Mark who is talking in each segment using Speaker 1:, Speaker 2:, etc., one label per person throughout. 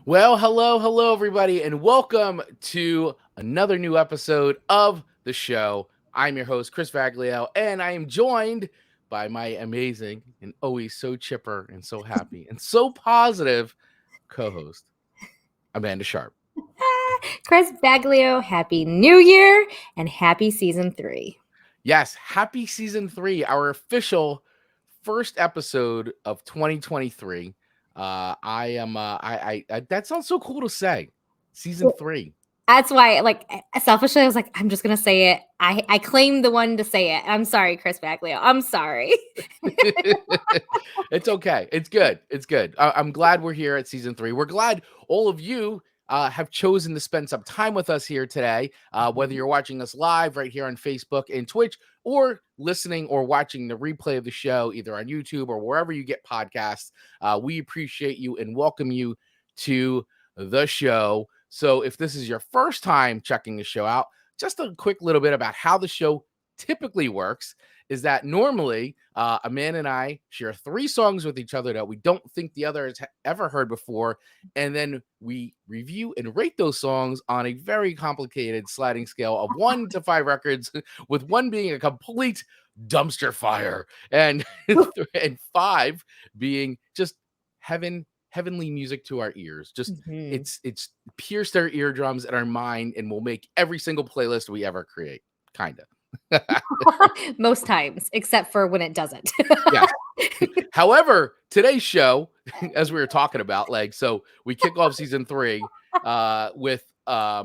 Speaker 1: Well, hello, everybody, and welcome to another new episode of the show. I'm your host, Chris Vaglio, and I am joined by my amazing and always so chipper and so happy and so positive co host, Amanda Sharp.
Speaker 2: Chris Baglio, Happy New Year and Happy Season 3.
Speaker 1: Yes, happy season 3, our official first episode of 2023. That sounds so cool to say. Season 3.
Speaker 2: That's why, selfishly, I was like, I'm just going to say it. I claim the one to say it. I'm sorry, Chris Baglio. I'm sorry.
Speaker 1: It's okay. It's good. It's good. I'm glad we're here at season 3. We're glad all of you have chosen to spend some time with us here today, whether you're watching us live right here on Facebook and Twitch, or listening or watching the replay of the show, either on YouTube or wherever you get podcasts. We appreciate you and welcome you to the show. So if this is your first time checking the show out, just a quick little bit about how the show typically works is that normally Amanda and I share 3 songs with each other that we don't think the other has ever heard before. And then we review and rate those songs on a very complicated sliding scale of 1 to 5 records, with 1 being a complete dumpster fire and, and 5 being just heavenly music to our ears. Just it's pierced our eardrums and our mind and will make every single playlist we ever create. Kind of.
Speaker 2: Most times, except for when it doesn't.
Speaker 1: Yes. However, today's show, as we were talking about, so we kick off season 3 with
Speaker 2: a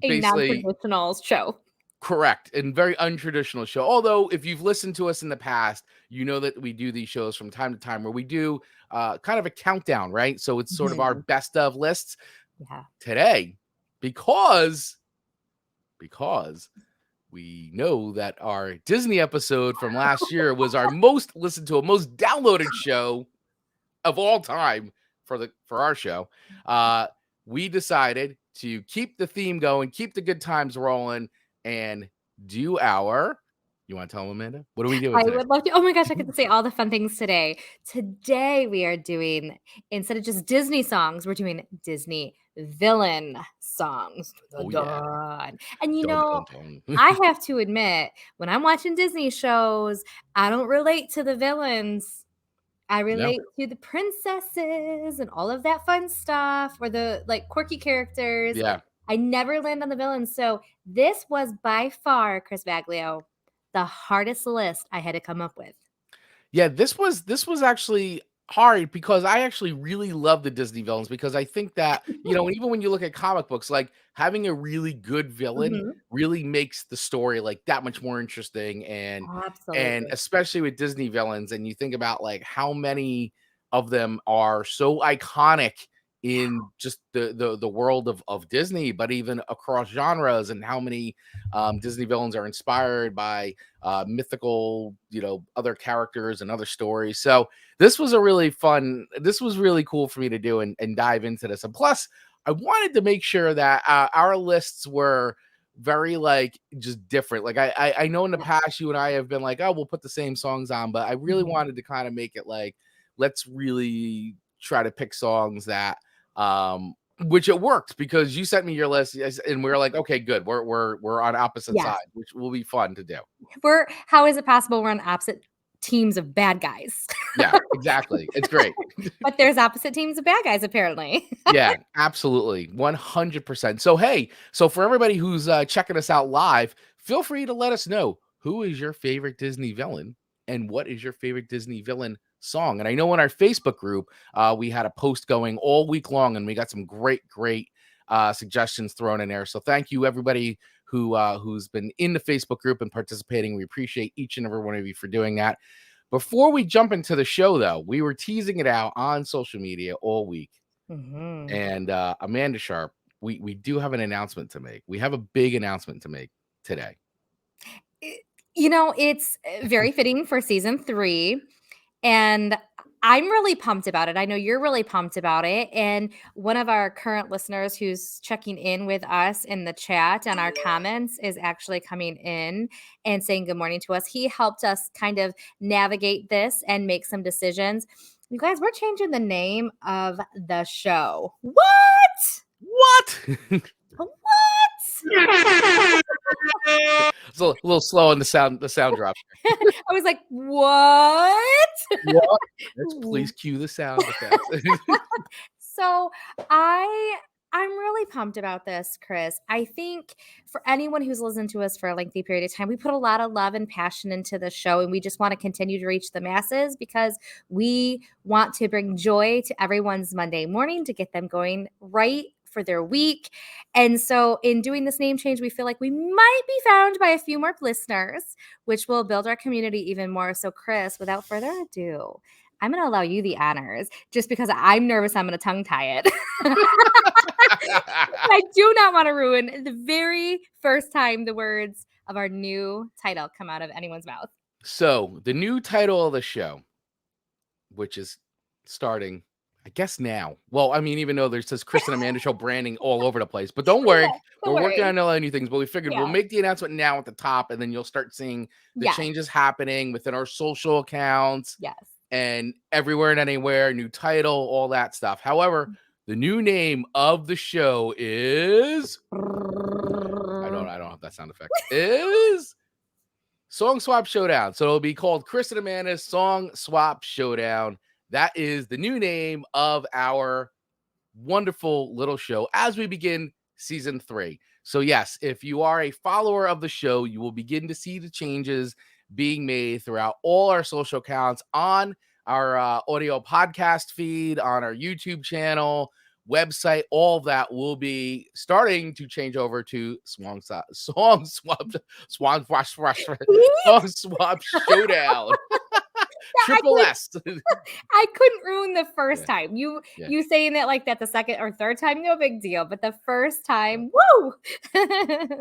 Speaker 1: basically
Speaker 2: non-traditional show.
Speaker 1: Correct, and very untraditional show. Although, if you've listened to us in the past, you know that we do these shows from time to time where we do kind of a countdown, right? So it's sort of our best of lists.
Speaker 2: Yeah.
Speaker 1: Today, because we know that our Disney episode from last year was our most listened to, most downloaded show of all time for our show. We decided to keep the theme going, keep the good times rolling, and do our. You want to tell them, Amanda? What are we doing today?
Speaker 2: I would love to. Oh my gosh, I get to say all the fun things today. Today we are doing, instead of just Disney songs, we're doing Disney villain songs.
Speaker 1: Oh, yeah.
Speaker 2: And I have to admit, when I'm watching Disney shows, I don't relate to the villains. I relate to the princesses and all of that fun stuff, or the quirky characters.
Speaker 1: Yeah.
Speaker 2: I never land on the villains. So this was by far, Chris Baglio, the hardest list I had to come up with.
Speaker 1: Yeah, this was actually hard because I actually really love the Disney villains, because I think that, even when you look at comic books, having a really good villain really makes the story that much more interesting, and especially with Disney villains, and you think about how many of them are so iconic in just the world of Disney, but even across genres, and how many Disney villains are inspired by mythical, other characters and other stories. So this was really cool for me to do and dive into this. And plus, I wanted to make sure that our lists were very just different. I know in the past you and I have been oh, we'll put the same songs on, but I really wanted to kind of make it let's really try to pick songs that which it worked, because you sent me your list and we were okay, good, we're on opposite sides, which will be fun to do.
Speaker 2: How is it possible we're on opposite teams of bad guys?
Speaker 1: Yeah, exactly. It's great.
Speaker 2: But there's opposite teams of bad guys, apparently.
Speaker 1: Yeah, absolutely. 100%. So for everybody who's checking us out live, feel free to let us know, who is your favorite Disney villain and what is your favorite Disney villain song. And I know in our Facebook group, we had a post going all week long, and we got some great suggestions thrown in there. So thank you, everybody who's been in the Facebook group and participating. We appreciate each and every one of you for doing that. Before we jump into the show, though, we were teasing it out on social media all week. And Amanda Sharp, we do have an announcement to make. We have a big announcement to make today.
Speaker 2: It's very fitting for season 3. And I'm really pumped about it. I know you're really pumped about it. And one of our current listeners who's checking in with us in the chat and our comments is actually coming in and saying good morning to us. He helped us kind of navigate this and make some decisions. You guys, we're changing the name of the show. What?
Speaker 1: What?
Speaker 2: What?
Speaker 1: It's a little slow on the sound drop.
Speaker 2: I was like, what?
Speaker 1: What? Let's please cue the sound effects.
Speaker 2: So I'm really pumped about this, Chris. I think for anyone who's listened to us for a lengthy period of time, we put a lot of love and passion into the show, and we just want to continue to reach the masses because we want to bring joy to everyone's Monday morning to get them going right for their week. And so in doing this name change, we feel like we might be found by a few more listeners, which will build our community even more. So Chris, without further ado, I'm going to allow you the honors just because I'm nervous I'm going to tongue tie it. I do not want to ruin the very first time the words of our new title come out of anyone's mouth.
Speaker 1: So, the new title of the show, which is starting, I guess now. Well, I mean, even though there's this Chris and Amanda show branding all over the place, but don't worry,
Speaker 2: Don't
Speaker 1: we're working
Speaker 2: worry.
Speaker 1: on a lot of new things. But we figured we'll
Speaker 2: Yeah.
Speaker 1: make the announcement now at the top, and then you'll start seeing the
Speaker 2: Yes.
Speaker 1: changes happening within our social accounts
Speaker 2: Yes.
Speaker 1: and everywhere and anywhere. New title, all that stuff. However, the new name of the show is I don't have that sound effect. Is Song Swap Showdown. So it'll be called Chris and Amanda's Song Swap Showdown. That is the new name of our wonderful little show as we begin season 3. So yes, if you are a follower of the show, you will begin to see the changes being made throughout all our social accounts, on our audio podcast feed, on our YouTube channel, website. All of that will be starting to change over to Song Swap Showdown. Triple S.
Speaker 2: I couldn't ruin the first
Speaker 1: Yeah.
Speaker 2: time. You
Speaker 1: Yeah.
Speaker 2: you saying it like that the second or third time, no big deal. But the first time, woo!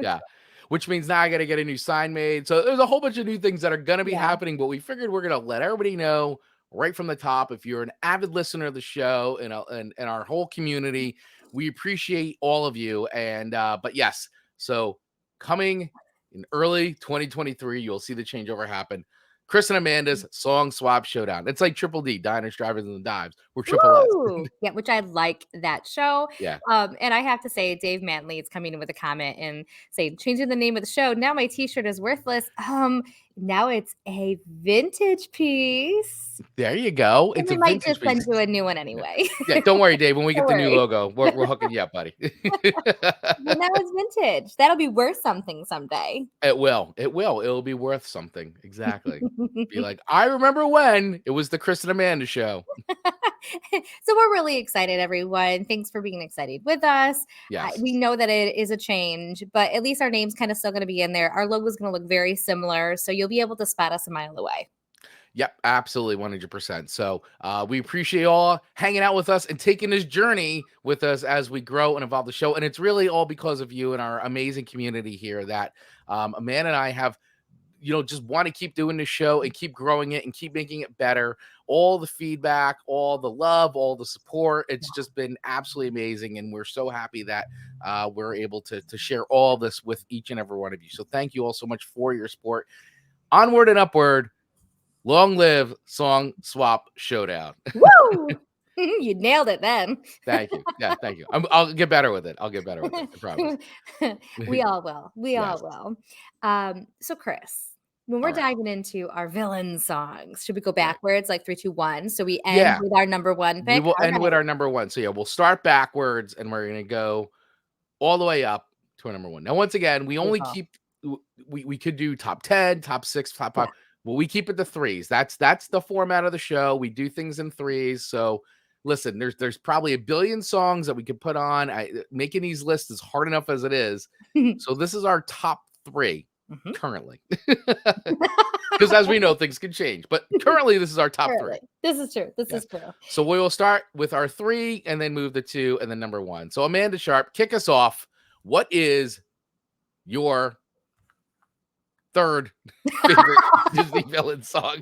Speaker 1: Yeah. Which means now I got to get a new sign made. So there's a whole bunch of new things that are going to be
Speaker 2: Yeah.
Speaker 1: happening, but we figured we're going to let everybody know right from the top. If you're an avid listener of the show and our whole community, we appreciate all of you. And, but yes, so coming in early 2023, you'll see the changeover happen. Chris and Amanda's Song Swap Showdown. It's like Triple D, Diners, Drivers, and Dives. We're Triple S.
Speaker 2: Woo! Yeah, which I like that show.
Speaker 1: Yeah.
Speaker 2: And I have to say, Dave Mantley is coming in with a comment and saying, changing the name of the show. Now my t-shirt is worthless. Now it's a vintage piece.
Speaker 1: There you go.
Speaker 2: And
Speaker 1: It's
Speaker 2: we
Speaker 1: a
Speaker 2: might
Speaker 1: vintage
Speaker 2: just send
Speaker 1: piece.
Speaker 2: you a new one anyway.
Speaker 1: Yeah, don't worry, Dave. When we get
Speaker 2: Don't
Speaker 1: the new
Speaker 2: worry.
Speaker 1: logo, we're hooking you up, buddy.
Speaker 2: Well, now it's vintage. That'll be worth something someday.
Speaker 1: It will. It will. It'll be worth something. Exactly. Be like, I remember when it was the Chris and Amanda show.
Speaker 2: So we're really excited, everyone. Thanks for being excited with us.
Speaker 1: Yes.
Speaker 2: We know that it is a change, but at least our name's kind of still going to be in there. Our logo is going to look very similar, so you'll be able to spot us a mile away.
Speaker 1: Yep, absolutely, 100%. So we appreciate you all hanging out with us and taking this journey with us as we grow and evolve the show. And it's really all because of you and our amazing community here that Amanda and I have, just want to keep doing this show and keep growing it and keep making it better. All the feedback, all the love, all the support. It's just been absolutely amazing. And we're so happy that we're able to share all this with each and every one of you. So thank you all so much for your support. Onward and upward. Long live Song Swap Showdown.
Speaker 2: Woo! You nailed it then.
Speaker 1: Thank you. Yeah, thank you. I'll get better with it. I promise.
Speaker 2: We all will. We all
Speaker 1: Yes.
Speaker 2: will. So Chris, when we're
Speaker 1: All right.
Speaker 2: diving into our villain songs, should we go
Speaker 1: Right.
Speaker 2: backwards like 3, 2, 1? So we end
Speaker 1: Yeah.
Speaker 2: with our number one
Speaker 1: We
Speaker 2: pick.
Speaker 1: will
Speaker 2: All
Speaker 1: end with
Speaker 2: right.
Speaker 1: our number one. So yeah, we'll start backwards and we're gonna go all the way up to our number one. Now, once again, we only
Speaker 2: Beautiful.
Speaker 1: keep we could do top 10, top 6, top 5.
Speaker 2: Yeah.
Speaker 1: Well, we keep it to threes. That's the format of the show. We do things in threes. So listen, there's probably a billion songs that we could put on. Making these lists is hard enough as it is. So this is our top 3 currently. Because as we know, things can change. But currently, this is our top 3.
Speaker 2: This is true. This
Speaker 1: Yes.
Speaker 2: is true.
Speaker 1: So we will start with our 3 and then move to 2 and then number 1. So Amanda Sharp, kick us off. What is your third favorite Disney villain song?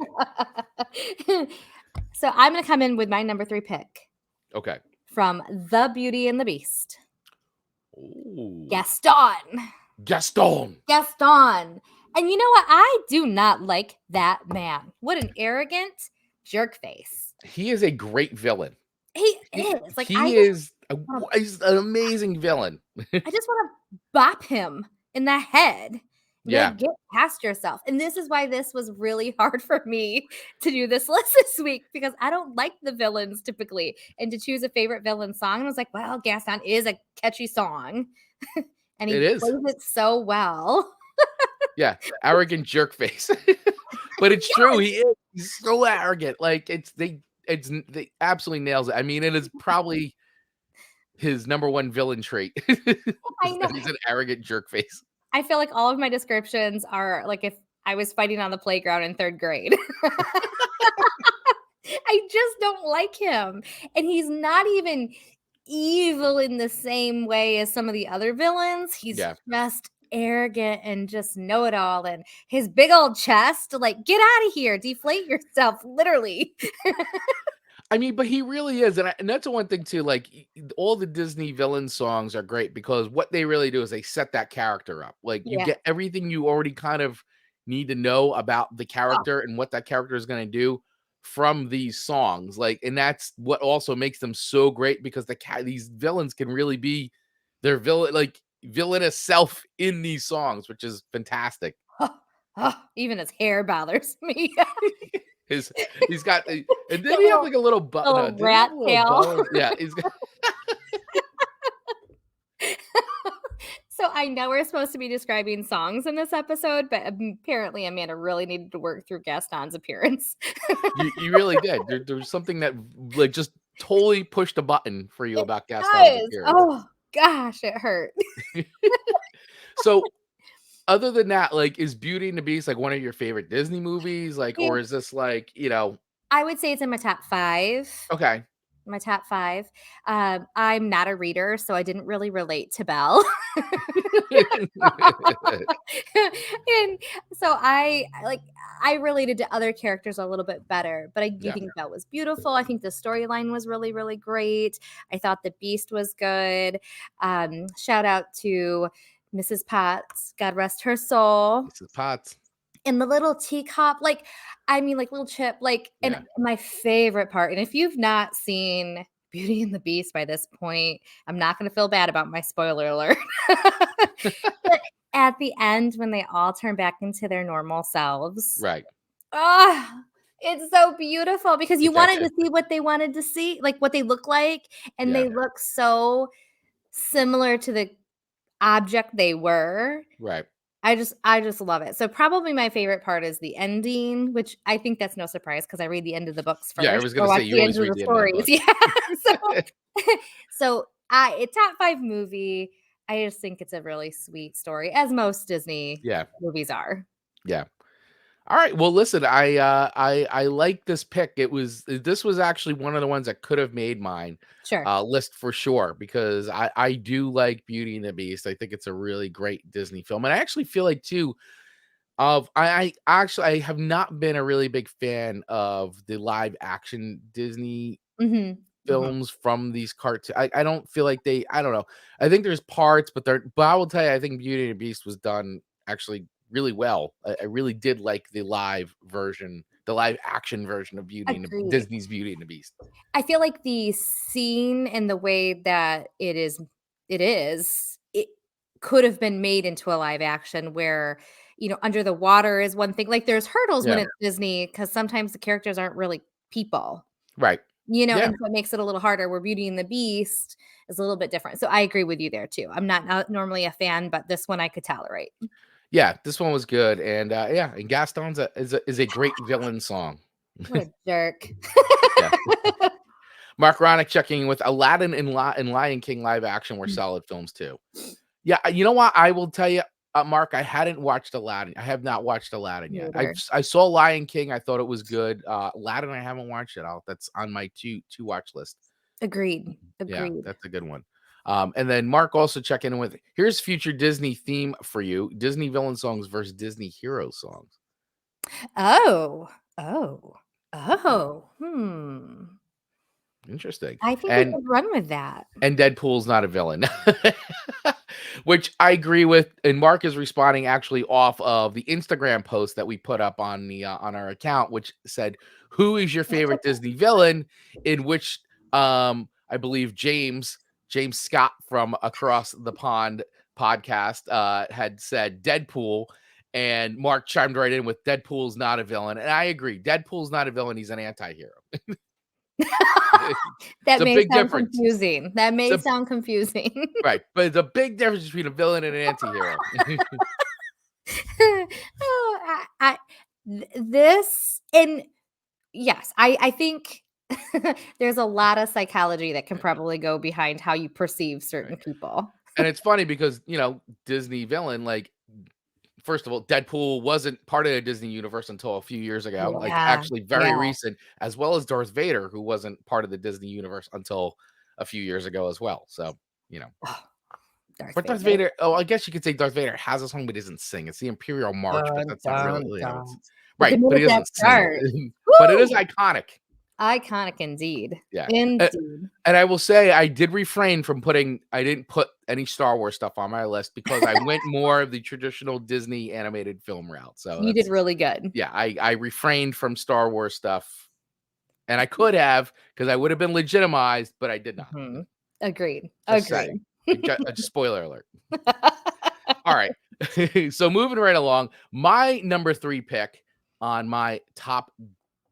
Speaker 2: So I'm going to come in with my number 3 pick
Speaker 1: Okay.
Speaker 2: from The Beauty and the Beast.
Speaker 1: Ooh.
Speaker 2: Gaston.
Speaker 1: Gaston.
Speaker 2: And you know what? I do not like that man. What an arrogant jerk face.
Speaker 1: He is a great villain.
Speaker 2: He
Speaker 1: He
Speaker 2: is, like,
Speaker 1: he is a
Speaker 2: wanna
Speaker 1: he's an amazing villain.
Speaker 2: I just wanna bop him in the head and be
Speaker 1: Yeah,
Speaker 2: like, "Get past yourself," and this is why this was really hard for me to do this list this week because I don't like the villains typically, and to choose a favorite villain song, I was like, "Well, Gaston is a catchy song, and
Speaker 1: it
Speaker 2: he
Speaker 1: is.
Speaker 2: plays it so well."
Speaker 1: Yeah, arrogant jerk face. But it's true, he is. He's so arrogant, like, they absolutely nails it. I mean, it is probably his number 1 villain trait
Speaker 2: I
Speaker 1: is
Speaker 2: know.
Speaker 1: that he's an arrogant jerk face.
Speaker 2: I feel like all of my descriptions are like if I was fighting on the playground in 3rd grade. I just don't like him, and he's not even evil in the same way as some of the other villains. He's
Speaker 1: Yeah.
Speaker 2: just arrogant and just know it all, and his big old chest, like, "Get out of here, deflate yourself," literally.
Speaker 1: I mean, but he really is, and that's the one thing too, like, all the Disney villain songs are great because what they really do is they set that character up. Like, you
Speaker 2: Yeah.
Speaker 1: get everything you already kind of need to know about the
Speaker 2: Oh,
Speaker 1: character and what that character is gonna do from these songs, like, and that's what also makes them so great because these villains can really be their villainous self in these songs, which is fantastic.
Speaker 2: even his hair bothers me.
Speaker 1: His he's got the and
Speaker 2: The
Speaker 1: did he have, like, a little bow no,
Speaker 2: little
Speaker 1: did he have
Speaker 2: rat
Speaker 1: a little
Speaker 2: tail.
Speaker 1: bow? Yeah, he's got
Speaker 2: So I know we're supposed to be describing songs in this episode, but apparently Amanda really needed to work through Gaston's appearance.
Speaker 1: you really did. There was something that, like, just totally pushed a button for you
Speaker 2: It
Speaker 1: about Gaston's
Speaker 2: does.
Speaker 1: appearance.
Speaker 2: Oh gosh, it hurt.
Speaker 1: So, other than that, like, is Beauty and the Beast, like, one of your favorite Disney movies? Like,
Speaker 2: Yeah,
Speaker 1: or is this like,
Speaker 2: I would say it's in my top 5.
Speaker 1: okay.
Speaker 2: My top 5. I'm not a reader, so I didn't really relate to Belle. And so I related to other characters a little bit better, but I do
Speaker 1: Yeah,
Speaker 2: think Belle was beautiful. I think the storyline was really, really great. I thought the Beast was good. Shout out to Mrs. Potts, God rest her soul.
Speaker 1: Mrs. Potts.
Speaker 2: And the little teacup, like, I mean, like, little chip, like, and
Speaker 1: Yeah.
Speaker 2: my favorite part, and if you've not seen Beauty and the Beast by this point, I'm not gonna feel bad about my spoiler alert. But at the end, when they all turn back into their normal selves,
Speaker 1: Right.
Speaker 2: ah, it's so beautiful because you
Speaker 1: Yeah,
Speaker 2: wanted to see what they wanted to see, like, what they look like, and
Speaker 1: yeah,
Speaker 2: they look so similar to the object they were.
Speaker 1: right.
Speaker 2: I just love it. So probably my favorite part is the ending, which I think that's no surprise because I read the end of the books
Speaker 1: Yeah, I
Speaker 2: first
Speaker 1: was
Speaker 2: or
Speaker 1: gonna say
Speaker 2: watch
Speaker 1: you
Speaker 2: the end
Speaker 1: always
Speaker 2: of
Speaker 1: read
Speaker 2: the
Speaker 1: the end of the
Speaker 2: stories.
Speaker 1: book.
Speaker 2: Yeah. So a top 5 movie. I just think it's a really sweet story, as most Disney
Speaker 1: Yeah,
Speaker 2: movies are.
Speaker 1: yeah. Alright, well, listen, I like this pick. This was actually one of the ones that could have made mine,
Speaker 2: Sure.
Speaker 1: list for sure because I do like Beauty and the Beast. I think it's a really great Disney film, and I actually feel like too I have not been a really big fan of the live action Disney
Speaker 2: Mhm. Mhm.
Speaker 1: films from these cartoons. I don't feel like I don't know. I think there's parts, but I will tell you, I think Beauty and the Beast was done actually really well. I really did like the live action version of
Speaker 2: Agreed.
Speaker 1: Disney's Beauty and the Beast.
Speaker 2: I feel like the scene and the way that it could have been made into a live action where, under the water is one thing. Like, there's hurdles when
Speaker 1: Yeah.
Speaker 2: it's Disney because sometimes the characters aren't really people,
Speaker 1: Right. Yeah.
Speaker 2: and so it makes it a little harder where Beauty and the Beast is a little bit different. So I agree with you there too. I'm not normally a fan, but this one I could tolerate.
Speaker 1: Yeah. This one was good, and yeah, and Gaston's is a great villain song.
Speaker 2: What a jerk.
Speaker 1: Yeah. Mark Ronick checking in with Aladdin and Lion King live action were solid films too. Yeah, you know what? I will tell you, Mark, I hadn't watched Aladdin. I have not watched Aladdin yet.
Speaker 2: Neither.
Speaker 1: I saw Lion King. I thought it was good. Aladdin, I haven't watched it. That's on my two watch list.
Speaker 2: Agreed.
Speaker 1: Yeah,
Speaker 2: Agreed.
Speaker 1: that's a good one. And then Mark also checking in with here's future Disney theme for you: Disney villain songs versus Disney hero songs.
Speaker 2: Oh. Oh. Oh. Hmm.
Speaker 1: Interesting.
Speaker 2: I think we
Speaker 1: And
Speaker 2: could run with that.
Speaker 1: Deadpool's not a villain. Which I agree with, and Mark is responding actually off of the Instagram post that we put up on the on our account, which said, "Who is your favorite Disney villain?" In which I believe James Scott from Across the Pond podcast had said Deadpool, and Mark chimed right in with Deadpool's not a villain, and I agree. Deadpool's not a villain; he's an anti-hero. It's
Speaker 2: That
Speaker 1: a
Speaker 2: may
Speaker 1: big
Speaker 2: sound
Speaker 1: difference.
Speaker 2: confusing. That
Speaker 1: It's
Speaker 2: may
Speaker 1: a
Speaker 2: sound confusing.
Speaker 1: right, but it's a big difference between a villain and an anti-hero.
Speaker 2: Oh, this and yes, I think there's a lot of psychology that can probably go behind how you perceive
Speaker 1: Right.
Speaker 2: certain people.
Speaker 1: And it's funny because, Disney villain, like, first of all, Deadpool wasn't part of the Disney universe until a few years ago, like,
Speaker 2: Yeah,
Speaker 1: actually very
Speaker 2: yeah.
Speaker 1: recent, as well as Darth Vader, who wasn't part of the Disney universe until a few years ago as well. So, you know,
Speaker 2: Oh, Darth
Speaker 1: but Darth
Speaker 2: Vader.
Speaker 1: Vader, oh, I guess you could say Darth Vader has a song, but he doesn't sing. It's the Imperial March, but
Speaker 2: Dun,
Speaker 1: that's not really,
Speaker 2: dun, dun.
Speaker 1: it's
Speaker 2: But the
Speaker 1: right, but
Speaker 2: minute
Speaker 1: he
Speaker 2: that
Speaker 1: doesn't sing it.
Speaker 2: starts,
Speaker 1: But it is
Speaker 2: woo!
Speaker 1: iconic.
Speaker 2: Iconic indeed.
Speaker 1: Yeah.
Speaker 2: Indeed.
Speaker 1: And I will say I did refrain from I didn't put any Star Wars stuff on my list because I went more of the traditional Disney animated film route. So
Speaker 2: You did really good.
Speaker 1: yeah, I refrained from Star Wars stuff, and I could have because I would have been legitimized, but I did not.
Speaker 2: Mhm. Agreed.
Speaker 1: Just saying.
Speaker 2: Agreed.
Speaker 1: Spoiler alert. All right. So moving right along, my number 3 pick on my top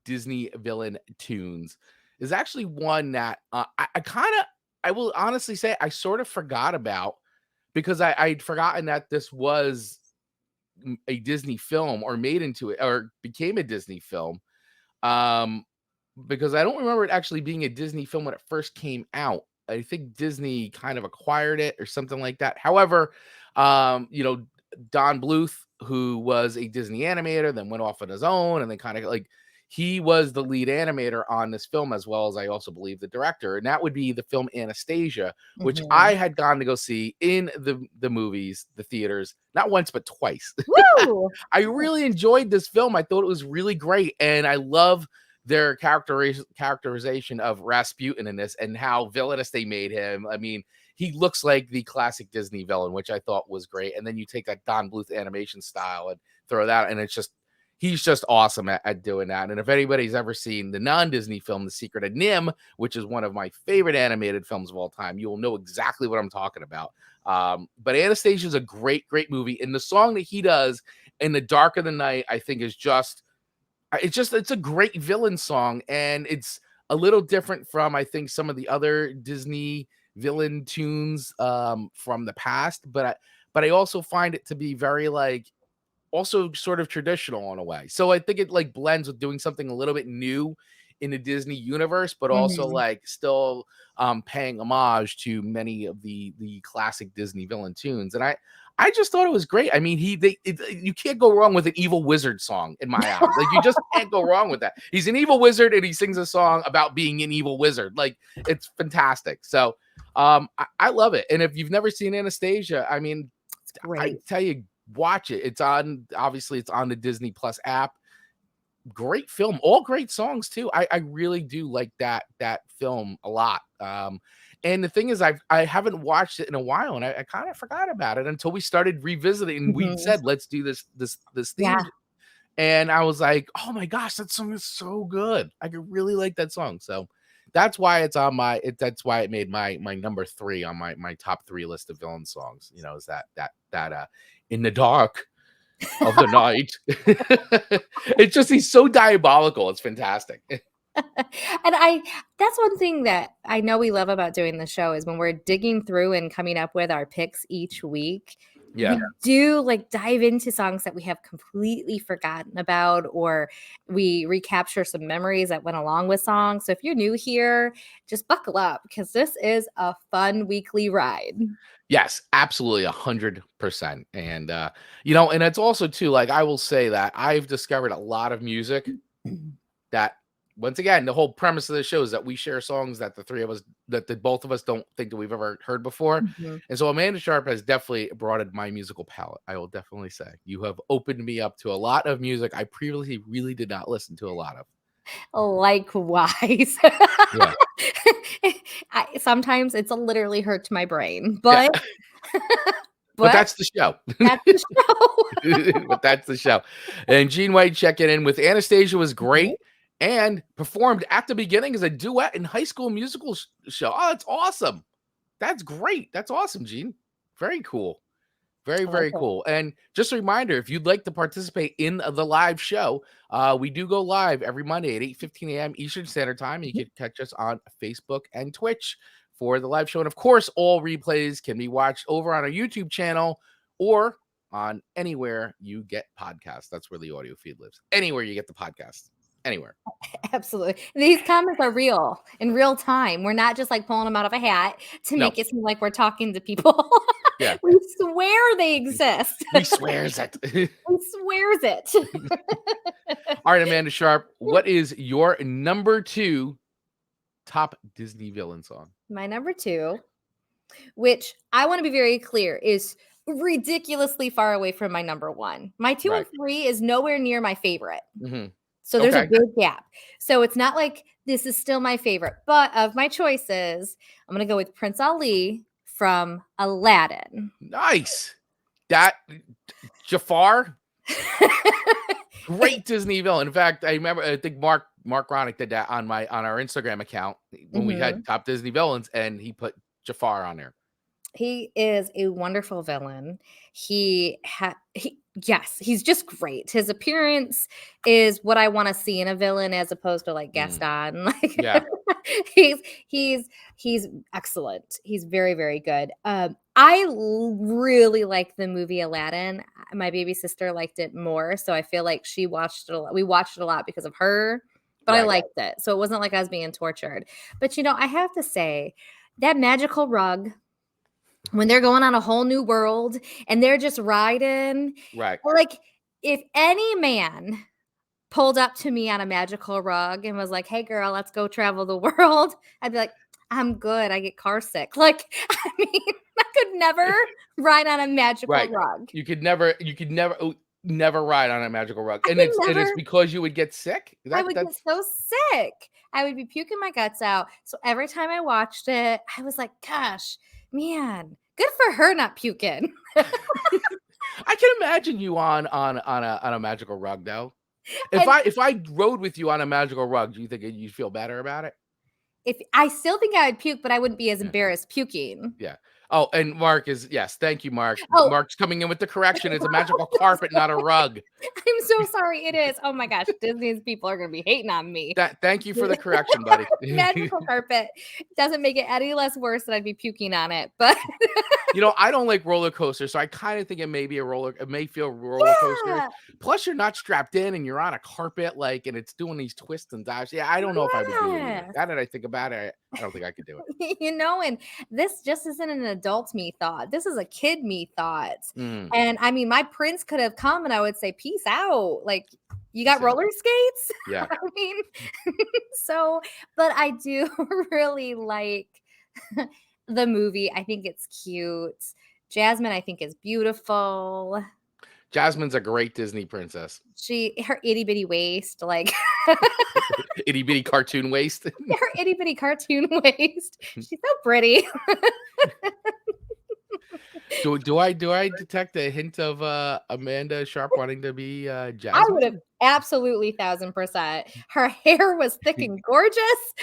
Speaker 1: Disney villain tunes is actually one that I will honestly say I sort of forgot about because I'd forgotten that this was a Disney film or made into it or became a Disney film. Um, because I don't remember it actually being a Disney film when it first came out. I think Disney kind of acquired it or something like that. However, Don Bluth, who was a Disney animator, then went off on his own, and then kind of like he was the lead animator on this film, as well as I also believe the director, and that would be the film Anastasia, which I
Speaker 2: Mhm.
Speaker 1: had gone to go see in the movies, the theaters, not once but twice.
Speaker 2: Woo!
Speaker 1: I really enjoyed this film. I thought it was really great, and I love their characterization of Rasputin in this and how villainous they made him. I mean, he looks like the classic Disney villain, which I thought was great. And then you take that Don Bluth animation style and throw that, and he's just awesome at doing that. And if anybody's ever seen the non-Disney film, The Secret of Nim, which is one of my favorite animated films of all time, you will know exactly what I'm talking about. But Anastasia is a great, great movie. And the song that he does in the dark of the night, I think is just it's a great villain song, and it's a little different from I think some of the other Disney villain tunes from the past, but I also find it to be very like also sort of traditional in a way. So I think it like blends with doing something a little bit new in the Disney universe, but also
Speaker 2: Mhm.
Speaker 1: like still paying homage to many of the classic Disney villain tunes. And I just thought it was great. I mean, you can't go wrong with an evil wizard song in my eyes. Like you just can't go wrong with that. He's an evil wizard and he sings a song about being an evil wizard. Like it's fantastic. So I love it. And if you've never seen Anastasia, I mean,
Speaker 2: It's
Speaker 1: I
Speaker 2: great.
Speaker 1: tell you, watch it. Obviously it's on the Disney Plus app. Great film, all great songs too. I really do like that film a lot. And the thing is, I haven't watched it in a while, and I kind of forgot about it until we started revisiting. And we
Speaker 2: Mhm.
Speaker 1: said, let's do this
Speaker 2: Yeah.
Speaker 1: theme, and I was like, oh my gosh, that song is so good. I could really like that song. So that's why it's on that's why it made my number 3 on my top 3 list of villain songs. Is that in the dark of the night. It's just he's so diabolical. It's fantastic.
Speaker 2: And that's one thing that I know we love about doing the show is when we're digging through and coming up with our picks each week,
Speaker 1: Yeah.
Speaker 2: we do like dive into songs that we have completely forgotten about, or we recapture some memories that went along with songs. So if you're new here, just buckle up because this is a fun weekly ride.
Speaker 1: Yes, absolutely 100%. And and it's also too like I will say that I've discovered a lot of music that once again, the whole premise of the show is that we share songs that the three of us that the both of us don't think that we've ever heard before.
Speaker 2: Mhm.
Speaker 1: And so Amanda Sharp has definitely broadened my musical palette. I will definitely say you have opened me up to a lot of music I previously really did not listen to a lot of.
Speaker 2: Likewise.
Speaker 1: Yeah.
Speaker 2: Sometimes it's literally hurts my brain,
Speaker 1: Yeah.
Speaker 2: but
Speaker 1: But
Speaker 2: but
Speaker 1: that's the show.
Speaker 2: that's the show.
Speaker 1: But that's the show. And Gene White checking in with Anastasia was
Speaker 2: Mhm.
Speaker 1: great and performed at the beginning as a duet in High School Musical show. Oh, that's awesome. That's great. That's awesome, Gene. Very cool. Very,
Speaker 2: I like
Speaker 1: very
Speaker 2: it.
Speaker 1: cool. And just a reminder, if you'd like to participate in the live show, we do go live every Monday at 8:15 a.m. Eastern Standard Time. You
Speaker 2: Mhm.
Speaker 1: can catch us on Facebook and Twitch for the live show. And of course, all replays can be watched over on our YouTube channel or on anywhere you get podcasts. That's where the audio feed lives. Anywhere you get the podcast. Anywhere.
Speaker 2: Absolutely. These comments are real in real time. We're not just like pulling them out of a hat to
Speaker 1: No.
Speaker 2: make it seem like we're talking to people.
Speaker 1: Yeah.
Speaker 2: We swear they exist.
Speaker 1: We swears it.
Speaker 2: We swears it.
Speaker 1: All right, Amanda Sharp, what is your number 2 top Disney villain song?
Speaker 2: My number 2, which I want to be very clear, is ridiculously far away from my number 1. My 2 and
Speaker 1: Right.
Speaker 2: 3 is nowhere near my favorite.
Speaker 1: Mhm.
Speaker 2: So there's a
Speaker 1: Okay.
Speaker 2: big gap. So it's not like this is still my favorite, but of my choices, I'm going to go with Prince Ali from Aladdin.
Speaker 1: Nice. That Jafar, great Disney villain. In fact, I think Mark Ronick did that on our Instagram account when we
Speaker 2: Mhm.
Speaker 1: had top Disney villains, and he put Jafar on there.
Speaker 2: He is a wonderful villain. Yes, he's just great. His appearance is what I wanna see in a villain as opposed to, like,
Speaker 1: Mm,
Speaker 2: Gaston, like,
Speaker 1: yeah.
Speaker 2: he's he's he's excellent. He's very, very good. I really like the movie Aladdin. My baby sister liked it more, so I feel like she watched it a lot we watched it a lot because of her, but I
Speaker 1: Right.
Speaker 2: liked it, so it wasn't like I was being tortured. But, I have to say, that magical rug when they're going on a whole new world and they're just riding,
Speaker 1: Right.
Speaker 2: like, if any man pulled up to me on a magical rug and was like, "Hey, girl, let's go travel the world," I'd be like, "I'm good. I get car sick." Like, I mean, I could never ride on a magical
Speaker 1: Right.
Speaker 2: rug.
Speaker 1: You could never never ride on a magical rug.
Speaker 2: I
Speaker 1: And
Speaker 2: could
Speaker 1: it's
Speaker 2: never
Speaker 1: because you would get sick?
Speaker 2: I
Speaker 1: That
Speaker 2: would get
Speaker 1: that's
Speaker 2: so sick. I would be puking my guts out. So every time I watched it, I was like, "Gosh, man, good for her not puking."
Speaker 1: I can imagine you on a magical rug though. If
Speaker 2: And
Speaker 1: I rode with you on a magical rug, do you think you'd feel better about it?
Speaker 2: if I still think I would puke, but I wouldn't be as
Speaker 1: Yeah.
Speaker 2: embarrassed puking.
Speaker 1: Yeah. Oh, and Mark is yes, thank you, Mark.
Speaker 2: Oh,
Speaker 1: Mark's coming in with the correction. It's a magical carpet, not a rug.
Speaker 2: I'm so sorry. It is. Oh my gosh, Disney's people are gonna be hating on me.
Speaker 1: Thank you for the correction, buddy.
Speaker 2: Magical carpet doesn't make it any less worse that I'd be puking on it, but
Speaker 1: I don't like roller coasters, so I kind of think it may feel roller coaster.
Speaker 2: yeah,
Speaker 1: Plus, you're not strapped in and you're on a carpet, like, and it's doing these twists and dives. Yeah, I don't know if I would do it either.
Speaker 2: yes.
Speaker 1: Now that I think about it, I don't think I could do it.
Speaker 2: And this just isn't an adult me thought. This is a kid me thought.
Speaker 1: Mm,
Speaker 2: And I mean, my prince could have come and I would say, "Peace out." Like, you got
Speaker 1: same.
Speaker 2: roller skates?
Speaker 1: Yeah.
Speaker 2: I mean, so, but I do really like the movie. I think it's cute. Jasmine, I think, is beautiful.
Speaker 1: Jasmine's a great Disney princess.
Speaker 2: Her itty bitty waist, like
Speaker 1: Itty bitty cartoon waist.
Speaker 2: her itty bitty cartoon waist. She's so pretty.
Speaker 1: Do I detect a hint of Amanda Sharp wanting to be
Speaker 2: I would have
Speaker 1: Jasmine?
Speaker 2: absolutely 1000%. Her hair was thick and gorgeous.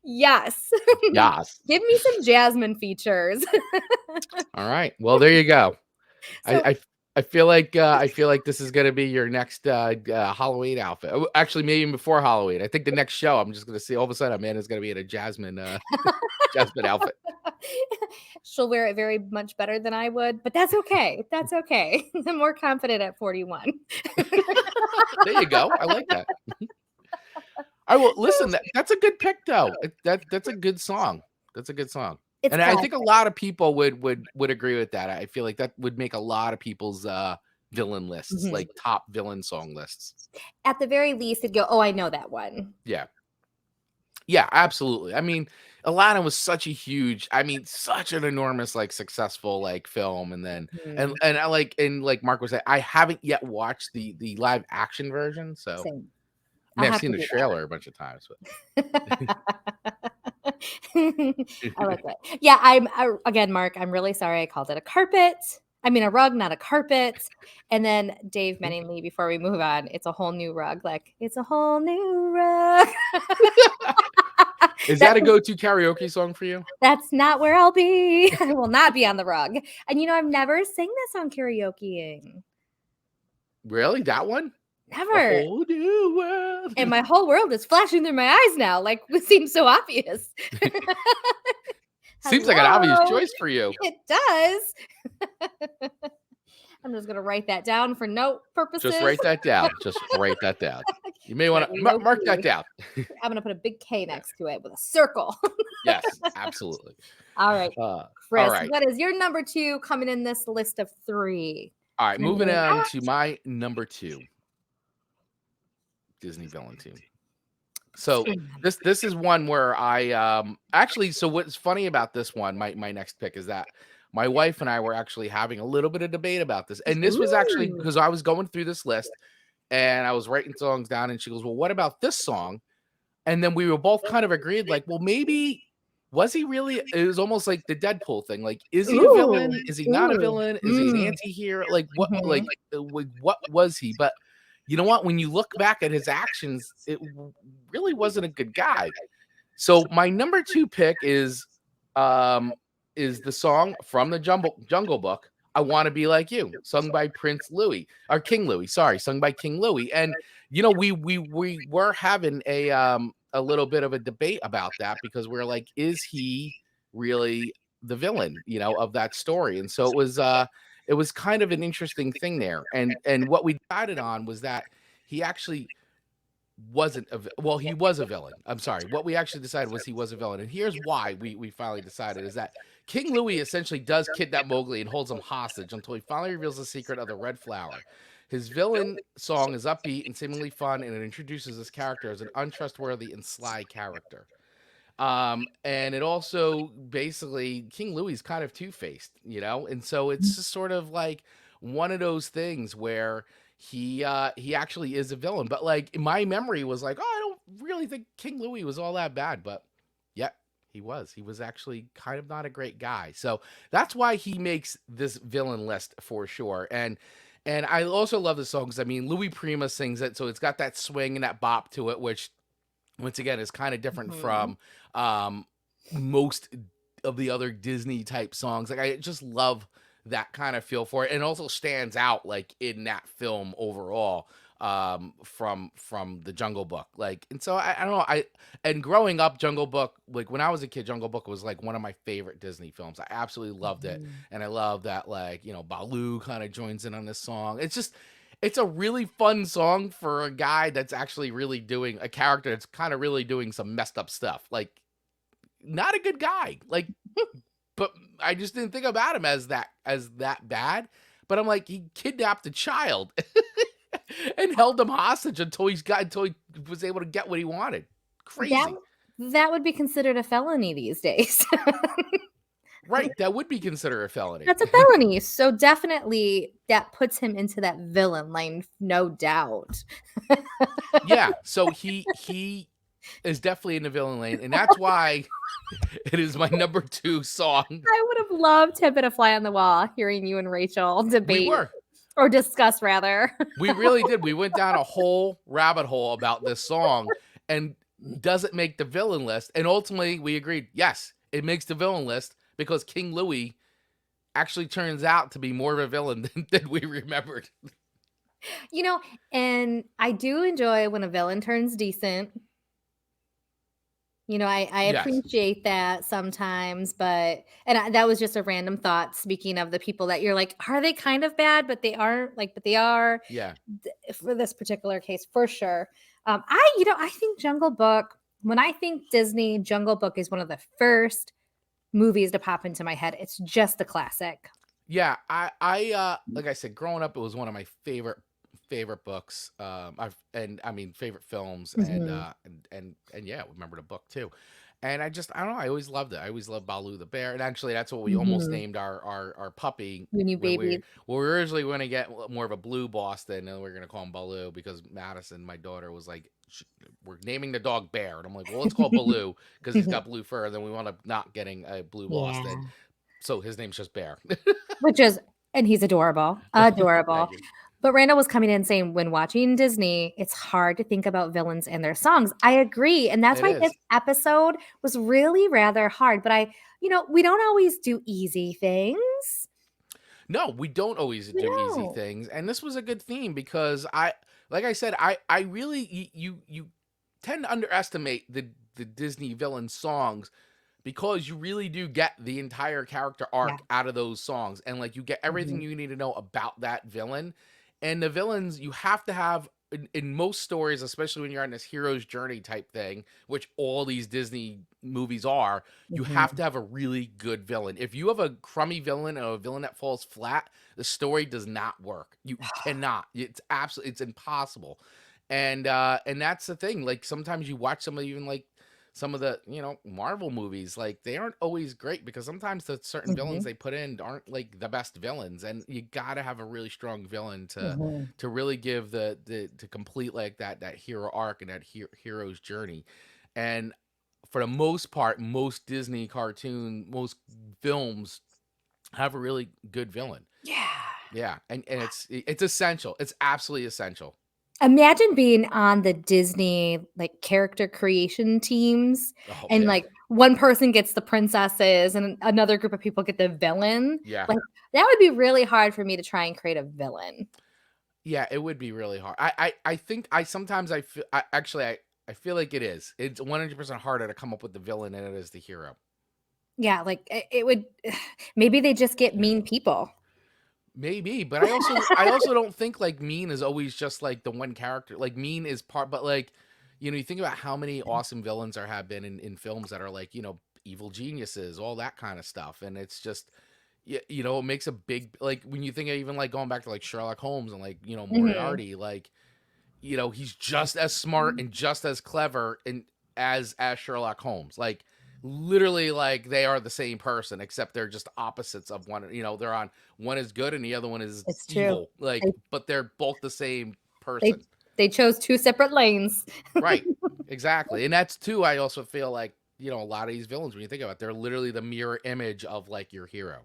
Speaker 2: Yes.
Speaker 1: Yes.
Speaker 2: Give me some Jasmine features.
Speaker 1: All right. Well, there you go. I
Speaker 2: So
Speaker 1: I, I feel like this is gonna be your next Halloween outfit. Oh, actually, maybe even before Halloween. I think the next show I'm just gonna see all of a sudden Amanda's gonna be in a Jasmine Jasmine outfit.
Speaker 2: she'll wear it very much better than I would, but that's okay. That's okay. I'm more confident at 41.
Speaker 1: There you go. I like that. I will listen. That's a good pick though. That's a good song. That's a good song.
Speaker 2: It's
Speaker 1: And I think
Speaker 2: classic.
Speaker 1: a lot of people would agree with that. I feel like that would make a lot of people's villain lists,
Speaker 2: Mhm.
Speaker 1: like top villain song lists.
Speaker 2: At the very least, it'd go, "Oh, I know that one."
Speaker 1: Yeah. Yeah, absolutely. I mean, Aladdin was such an enormous, like, successful, like, film, and then
Speaker 2: Mhm.
Speaker 1: and like Mark was saying, I haven't yet watched the live action version, so
Speaker 2: Same.
Speaker 1: I
Speaker 2: I'll
Speaker 1: mean, I've
Speaker 2: have
Speaker 1: seen
Speaker 2: to
Speaker 1: the
Speaker 2: do
Speaker 1: trailer a bunch of times, but
Speaker 2: that. I like it. Yeah, again, Mark, I'm really sorry I called it a carpet. I mean, a rug, not a carpet. And then Dave Mattingly, before we move on, it's a whole new rug. Like, it's a whole new rug.
Speaker 1: Is
Speaker 2: That
Speaker 1: that a go-to karaoke song for you?
Speaker 2: that's not where I'll be. I will not be on the rug. And I've never sang this song karaokeing.
Speaker 1: Really? That one? A
Speaker 2: Never.
Speaker 1: whole new world.
Speaker 2: And my whole world is flashing through my eyes now. Like, it seems so obvious.
Speaker 1: Seems like an obvious
Speaker 2: Hello.
Speaker 1: choice for you.
Speaker 2: It does. I'm just gonna write that down for note
Speaker 1: Just
Speaker 2: purposes.
Speaker 1: write that down. Just write that down. You may wanna mark that
Speaker 2: Karaoke.
Speaker 1: down.
Speaker 2: I'm gonna put a big K next to it with a circle.
Speaker 1: Yes, absolutely.
Speaker 2: All right,
Speaker 1: All
Speaker 2: Chris,
Speaker 1: right.
Speaker 2: what is your number 2 coming in this list of 3?
Speaker 1: All right, moving
Speaker 2: Remembering
Speaker 1: on
Speaker 2: that.
Speaker 1: to my number 2 Disney villain team. So this is one where I actually, so what's funny about this one, my next pick is that my wife and I were actually having a little bit of debate about this. And this was actually
Speaker 2: Ooh.
Speaker 1: because I was going through this list and I was writing songs down and she goes, "Well, what about this song?" And then we were both kind of agreed, like, well, maybe was he really? It was almost like the Deadpool thing. Like, is he a
Speaker 2: Ooh.
Speaker 1: villain? Is he not a
Speaker 2: Ooh.
Speaker 1: villain? Is he an
Speaker 2: Mm.
Speaker 1: anti-hero? Like,
Speaker 2: Mhm.
Speaker 1: what was he? But you know what? When you look back at his actions, really wasn't a good guy. So my number 2 pick um is the song from the Jungle Book, "I Want to Be Like You," sung by Prince Louis, or King Louis, sorry, sung by King Louis. And we were having a little bit of a debate about that because we're like, is he really the villain, of that story? And so it was kind of an interesting thing there. And what we decided on was that he actually wasn't well, he was a villain. I'm sorry. What we actually decided was he was a villain. And here's why we finally decided is that King Louis essentially does kidnap Mowgli and holds him hostage until he finally reveals the secret of the red flower. His villain song is upbeat and seemingly fun, and it introduces his character as an untrustworthy and sly character. And it also basically King Louis is kind of two-faced, and so it's just sort of like one of those things where he actually is a villain. But like my memory was like, oh, I don't really think King Louis was all that bad, but yeah, he was. He was actually kind of not a great guy. So that's why he makes this villain list for sure. And I also love the songs. I mean, Louis Prima sings it, so it's got that swing and that bop to it, which once again is kind of different
Speaker 2: Mhm.
Speaker 1: from um most of the other Disney type songs. Like I just love that kind of feel for it, and also stands out like in that film overall from the Jungle Book. Like, and so I don't know, and growing up, Jungle Book, like when I was a kid, Jungle Book was like one of my favorite Disney films. I absolutely loved it.
Speaker 2: Mhm.
Speaker 1: And I love that, like, Baloo kind of joins in on this song. It's a really fun song for a guy that's actually really doing a character that's kind of really doing some messed up stuff. Like, not a good guy. Like, but I just didn't think about him as that bad. But I'm like, he kidnapped a child and held him hostage until he was able to get what he wanted.
Speaker 2: That
Speaker 1: Crazy.
Speaker 2: that would be considered a felony these days.
Speaker 1: Right. That would be considered a felony.
Speaker 2: That's a felony, so definitely that puts him into that villain lane, no doubt.
Speaker 1: Yeah. So he is definitely in the villain lane, and that's why it is my number 2 song.
Speaker 2: I would have loved to have been a fly on the wall hearing you and Rachel
Speaker 1: We
Speaker 2: debate
Speaker 1: were.
Speaker 2: or discuss rather.
Speaker 1: We really did. We went down a whole rabbit hole about this song, and does it make the villain list? And ultimately, we agreed, yes, it makes the villain list because King Louis actually turns out to be more of a villain than we remembered.
Speaker 2: You know, and I do enjoy when a villain turns decent. I
Speaker 1: Yes.
Speaker 2: appreciate that sometimes, but that was just a random thought. Speaking of the people that you're like, are they kind of bad, but they aren't like, but they are
Speaker 1: Yeah.
Speaker 2: for this particular case for sure. I think Jungle Book. When I think Disney, Jungle Book is one of the first movies to pop into my head. It's just a classic.
Speaker 1: Yeah. I like I said, growing up, it was one of my favorite books. I mean favorite films, and
Speaker 2: Mhm.
Speaker 1: yeah, remember the book too. And I don't know, I always loved it. I always loved Baloo the bear. And actually that's what we almost
Speaker 2: Mhm.
Speaker 1: named our puppy
Speaker 2: When you
Speaker 1: when we
Speaker 2: babied.
Speaker 1: well, we were originally going to get more of a blue Boston, and we are going to call him Baloo because Madison, my daughter, was like we're naming the dog Bear. And I'm like, well, let's call Baloo because he's got blue fur. And then we want to not getting a blue lost. And
Speaker 2: Yeah.
Speaker 1: so his name's just Bear.
Speaker 2: Which is and he's adorable, adorable.
Speaker 1: Thank you.
Speaker 2: But Randall was coming in saying when watching Disney, it's hard to think about villains and their songs. I agree, and that's
Speaker 1: It
Speaker 2: why this
Speaker 1: is.
Speaker 2: episode was really rather hard, but we don't always do easy things.
Speaker 1: No, we don't always
Speaker 2: We
Speaker 1: do easy
Speaker 2: don't.
Speaker 1: things, and this was a good theme because like I said, I really you tend to underestimate the Disney villain songs because you really do get the entire character
Speaker 2: Yeah.
Speaker 1: arc out of those songs, and like you get everything
Speaker 2: Mhm.
Speaker 1: you need to know about that villain. And the villains you have to have in most stories, especially when you're on this hero's journey type thing, which all these Disney movies are, you have
Speaker 2: Mhm.
Speaker 1: to have a really good villain. If you have a crummy villain or a villain that falls flat, the story does not work. You cannot. It's absolutely it's impossible. And that's the thing. Like sometimes you watch some of even like some of the Marvel movies, like they aren't always great because sometimes the certain villains
Speaker 2: Mhm.
Speaker 1: they put in aren't like the best villains, and you gotta have a really strong villain
Speaker 2: Mhm.
Speaker 1: to really give the to complete like that hero arc and that hero's journey. And for the most part, most films have a really good villain.
Speaker 2: Yeah.
Speaker 1: Yeah, and it's essential. It's absolutely essential.
Speaker 2: Imagine being on the Disney, like, character creation teams,
Speaker 1: Oh
Speaker 2: and,
Speaker 1: man,
Speaker 2: like, one person gets the princesses and another group of people get the villain.
Speaker 1: yeah.
Speaker 2: Like, that would be really hard for me to try and create a villain.
Speaker 1: Yeah, it would be really hard. I think I sometimes I feel I feel like it is. It's 100% harder to come up with the villain than it is the hero.
Speaker 2: Yeah, like, it would maybe they just get mean people.
Speaker 1: Maybe, but I also don't think like Mean is always just like the one character. Like Mean is part, but like you think about how many awesome villains there have been in films that are like evil geniuses, all that kind of stuff, and it's just it makes a big like when you think of even like going back to like Sherlock Holmes and like
Speaker 2: Mhm.
Speaker 1: Moriarty, like he's just as smart and just as clever and as Sherlock Holmes. Like literally like they are the same person except they're just opposites of one, they're on one is good and the other one is
Speaker 2: It's true.
Speaker 1: evil. Like
Speaker 2: They
Speaker 1: but they're both the same
Speaker 2: they
Speaker 1: person.
Speaker 2: they chose 2 separate lanes.
Speaker 1: Right. Exactly. And that's too I also feel like, a lot of these villains when you think about it, they're literally the mirror image of like your hero.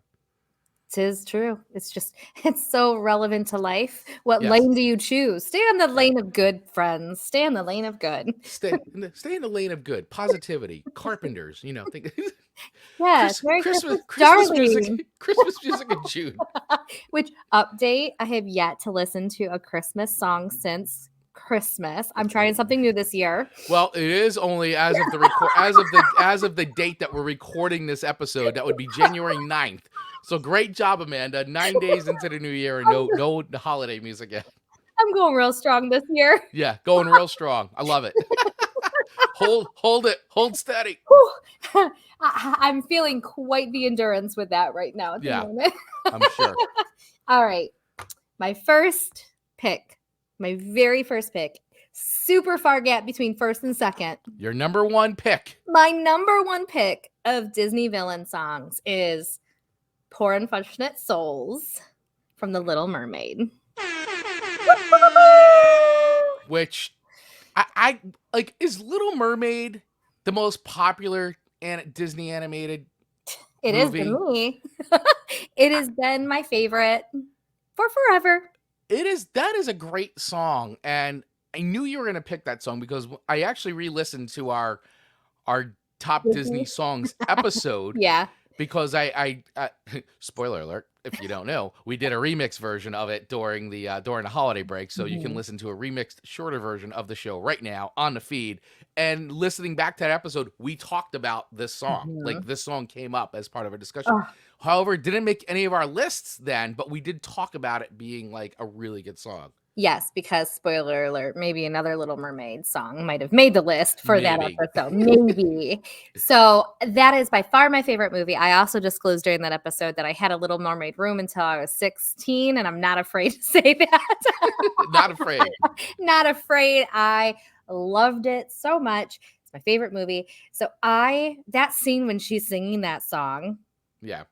Speaker 2: 'Tis true. It's just it's so relevant to life. What
Speaker 1: Yes.
Speaker 2: lane do you choose? Stay on the
Speaker 1: Right.
Speaker 2: lane of good, friends. Stay on the lane of good.
Speaker 1: Stay in the lane of good, positivity, carpenters, think
Speaker 2: Yes, Merry
Speaker 1: Christmas
Speaker 2: Christmas,
Speaker 1: Christmas
Speaker 2: darling.
Speaker 1: music Christmas music in June.
Speaker 2: Which update, I have yet to listen to a Christmas song since Christmas. I'm trying something new this year.
Speaker 1: Well, it is only as of the date that we're recording this episode. That would be January 9th. So great job, Amanda. 9 days into the new year and
Speaker 2: I'm
Speaker 1: no holiday music yet.
Speaker 2: I'm going real strong this year.
Speaker 1: Yeah, going real strong. I love it. Hold it. Hold steady.
Speaker 2: Whew. I'm feeling quite the endurance with that right now at the
Speaker 1: Yeah,
Speaker 2: moment.
Speaker 1: I'm sure.
Speaker 2: All right. My first pick, my very first pick, super far gap between first and second.
Speaker 1: Your number one pick.
Speaker 2: My number one pick of Disney villain songs is Poor Unfortunate Souls from The Little Mermaid.
Speaker 1: Which I like is Little Mermaid the most popular Disney animated
Speaker 2: It is to
Speaker 1: movie?
Speaker 2: me. It has been my favorite for forever.
Speaker 1: That is a great song, and I knew you were gonna pick that song because I actually re-listened to our top Disney
Speaker 2: Disney.
Speaker 1: songs episode
Speaker 2: Yeah.
Speaker 1: because I spoiler alert if you don't know, we did a remix version of it during the holiday break, so you can
Speaker 2: Mhm.
Speaker 1: listen to a remixed shorter version of the show right now on the feed. And listening back to that episode, we talked about this song. Like
Speaker 2: Mhm.
Speaker 1: this song came up as part of a discussion.
Speaker 2: Oh,
Speaker 1: However, it didn't make any of our lists then, but we did talk about it being like a really good song.
Speaker 2: yes, because spoiler alert, maybe another Little Mermaid song might have made the list for that
Speaker 1: Maybe.
Speaker 2: episode. Maybe. So that is by far my favorite movie. I also disclosed during that episode that I had a Little Mermaid room until I was 16, and I'm not afraid to say that.
Speaker 1: Not afraid.
Speaker 2: Not afraid. I loved it so much. It's my favorite movie. So that scene when she's singing that song,
Speaker 1: Yeah.